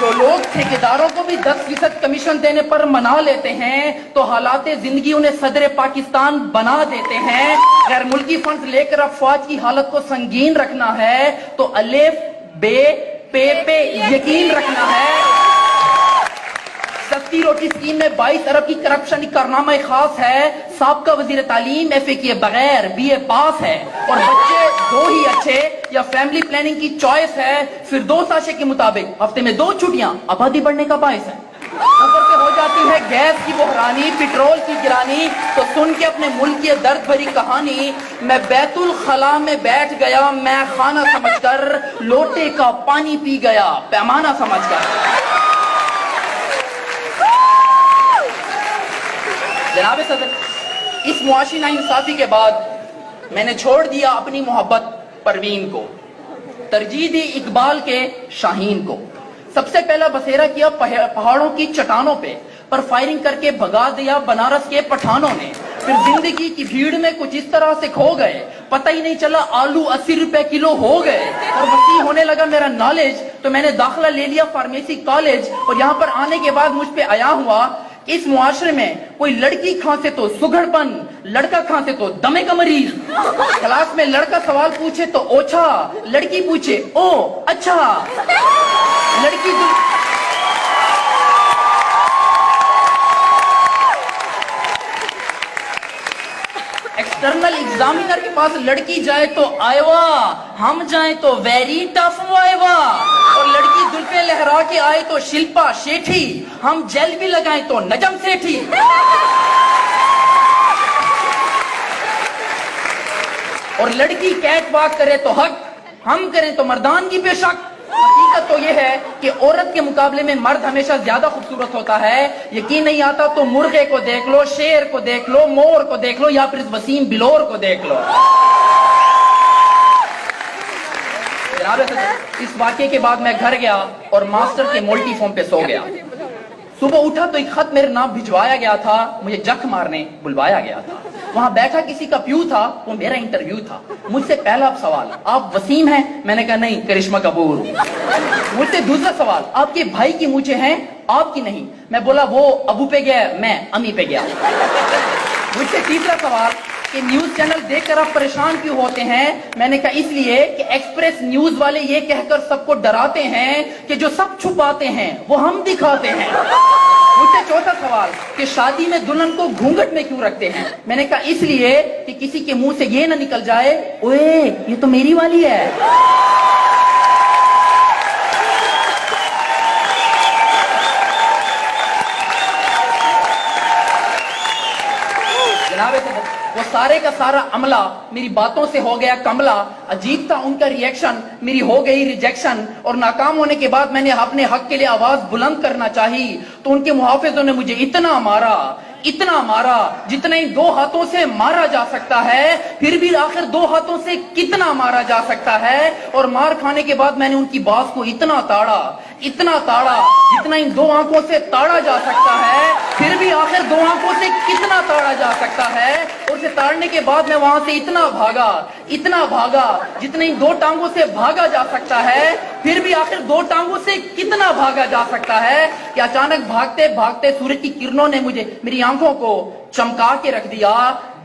جو لوگ ٹھیکیداروں کو بھی 10% کمیشن دینے پر منا لیتے ہیں تو حالات زندگی انہیں صدر پاکستان بنا دیتے ہیں. غیر ملکی فنڈز لے کر افواج کی حالت کو سنگین رکھنا ہے تو الف بے پے یقین رکھنا ہے. سستی روٹی اسکیم میں 22 ارب کی کرپشن کارنامہ خاص ہے. سابقہ وزیر تعلیم ایف اے کیے بغیر BA پاس ہے اور بچے 2 ہی اچھے یا فیملی پلاننگ کی چوائس ہے. فردوس عاشق کے مطابق ہفتے میں 2 چھٹیاں آبادی بڑھنے کا باعث ہے. اوپر سے ہو جاتی ہے گیس کی بحرانی, پیٹرول کی گرانی, تو سن کے اپنے ملک کی درد بھری کہانی میں بیت الخلا میں بیٹھ گیا, میں خانہ سمجھ کر لوٹے کا پانی پی گیا پیمانہ سمجھ کر. جناب صدر, اس معاشی ناانصافی کے بعد میں نے چھوڑ دیا اپنی محبت پروین کو, ترجیح دی اقبال کے شاہین کو. سب سے پہلا بسیرا کیا پہاڑوں کی چٹانوں پہ, پر فائرنگ کر کے بھگا دیا بنارس کے پٹھانوں نے. پھر زندگی کی بھیڑ میں کچھ اس طرح سے کھو گئے, پتہ ہی نہیں چلا آلو 80 روپے کلو ہو گئے. اور وسیع ہونے لگا میرا نالج تو میں نے داخلہ لے لیا فارمیسی کالج. اور یہاں پر آنے کے بعد مجھ پہ آیا ہوا اس معاشرے میں کوئی لڑکی کھانسے تو سگڑ پن, لڑکا کھانسے تو دمے کا مریض. کلاس میں لڑکا سوال پوچھے تو اوچھا, لڑکی پوچھے او اچھا. لڑکی ایکسٹرنل ایگزامینر کے پاس لڑکی جائے تو آئیوا, ہم جائیں تو ویری ٹف وائیوا. اور لڑکی زلفیں لہرا کے آئے تو شلپا شیٹھی, ہم جیل بھی لگائیں تو نجم سیٹھی. اور لڑکی کیٹ واک کرے تو حق, ہم کریں تو مردانگی بے شک. حقیقت تو یہ ہے کہ عورت کے مقابلے میں مرد ہمیشہ زیادہ خوبصورت ہوتا ہے. یقین نہیں آتا تو مرغے کو دیکھ لو, شیر کو دیکھ لو, مور کو دیکھ لو, یا پھر اس وسیم بلور کو دیکھ لو. جناب اس واقعے کے بعد میں گھر گیا اور ماسٹر کے مولٹی فارم پہ سو گیا. صبح اٹھا تو ایک خط میرے نام بھجوایا گیا تھا, مجھے جک مارنے بلوایا گیا تھا. وہاں بیٹھا کسی کا پیو تھا, وہ میرا انٹرویو تھا. مجھ سے پہلا سوال, آپ وسیم ہیں؟ میں نے کہا نہیں, کرشمہ کپور. مجھ سے دوسرا سوال, آپ کے بھائی کی مونچھیں ہیں, آپ کی نہیں. میں بولا وہ ابو پہ گیا, میں امی پہ گیا. مجھ سے تیسرا سوال کہ نیوز چینل دیکھ کر آپ پریشان کیوں ہوتے ہیں؟ میں نے کہا اس لیے کہ ایکسپریس نیوز والے یہ کہہ کر سب کو ڈراتے ہیں کہ جو سب چھپاتے ہیں وہ ہم دکھاتے ہیں. مجھ سے چوتھا سوال کہ شادی میں دلہن کو گھونگھٹ میں کیوں رکھتے ہیں؟ میں نے کہا اس لیے کہ کسی کے منہ سے یہ نہ نکل جائے, اوئے یہ تو میری والی ہے. جناب وہ سارے کا سارا عملہ میری باتوں سے ہو گیا کملا. عجیب تھا ان کا ریئیکشن, میری ہو گئی ریجیکشن. اور ناکام ہونے کے بعد میں نے اپنے حق کے لیے آواز بلند کرنا چاہی تو ان کے محافظوں نے مجھے اتنا مارا جتنا ہی 2 ہاتھوں سے مارا جا سکتا ہے. پھر بھی آخر 2 ہاتھوں سے کتنا مارا جا سکتا ہے. اور مار کھانے کے بعد میں نے ان کی بات کو اتنا تاڑا جتنا ان 2 آنکھوں سے تاڑا جا سکتا ہے. پھر بھی آخر 2 آنکھوں سے کتنا تاڑا جا سکتا ہے. اور اسے تاڑنے کے بعد میں وہاں سے اتنا بھاگا جتنا ان 2 ٹانگوں سے بھاگا جا سکتا ہے. پھر بھی آخر 2 ٹانگوں سے کتنا بھاگا جا سکتا ہے کہ اچانک بھاگتے سورج کی کرنوں نے میری آنکھوں کو چمکا کے رکھ دیا.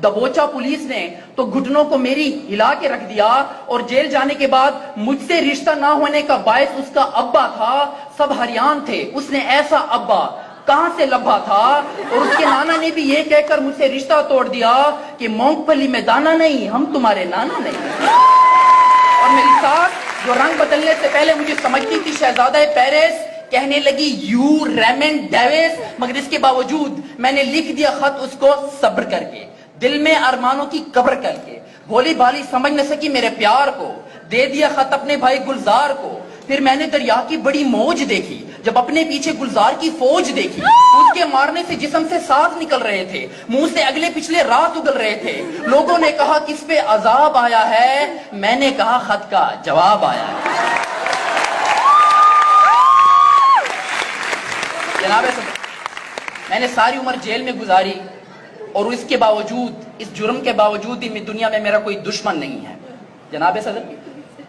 دبوچا پولیس نے تو گھٹنوں کو میری ہلا کے رکھ دیا. اور جیل جانے کے بعد مجھ سے رشتہ نہ ہونے کا باعث اس کا ابا تھا. سب حیران تھے, اس نے ایسا ابا کہاں سے لبھا تھا. اور اس کے نانا نے بھی یہ کہہ کر مجھ سے رشتہ توڑ دیا کہ مونگ پھلی میں دانا نہیں, ہم تمہارے نانا نہیں. اور میری ساتھ جو رنگ بدلنے سے پہلے مجھے سمجھتی تھی شہزادہ پیرس, کہنے لگی یو ریمنڈ ڈیوس. مگر اس کے باوجود میں نے لکھ دیا خط اس کو صبر کر کے, دل میں ارمانوں کی قبر کر کے. بھولی بھالی سمجھ نہ سکی میرے پیار کو, دے دیا خط اپنے بھائی گلزار کو. پھر میں نے دریا کی بڑی موج دیکھی جب اپنے پیچھے گلزار کی فوج دیکھی. اس کے مارنے سے جسم سے سانس نکل رہے تھے, منہ سے اگلے پچھلے رات اگل رہے تھے. لوگوں نے کہا کس پہ عذاب آیا ہے, میں نے کہا خط کا جواب آیا ہے. جناب میں نے ساری عمر جیل میں گزاری اور اس کے باوجود, اس جرم کے باوجود ہی دنیا میں میرا کوئی دشمن نہیں ہے. جناب صدر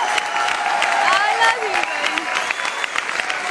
I love you guys.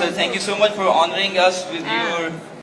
So thank you so much for honoring us with your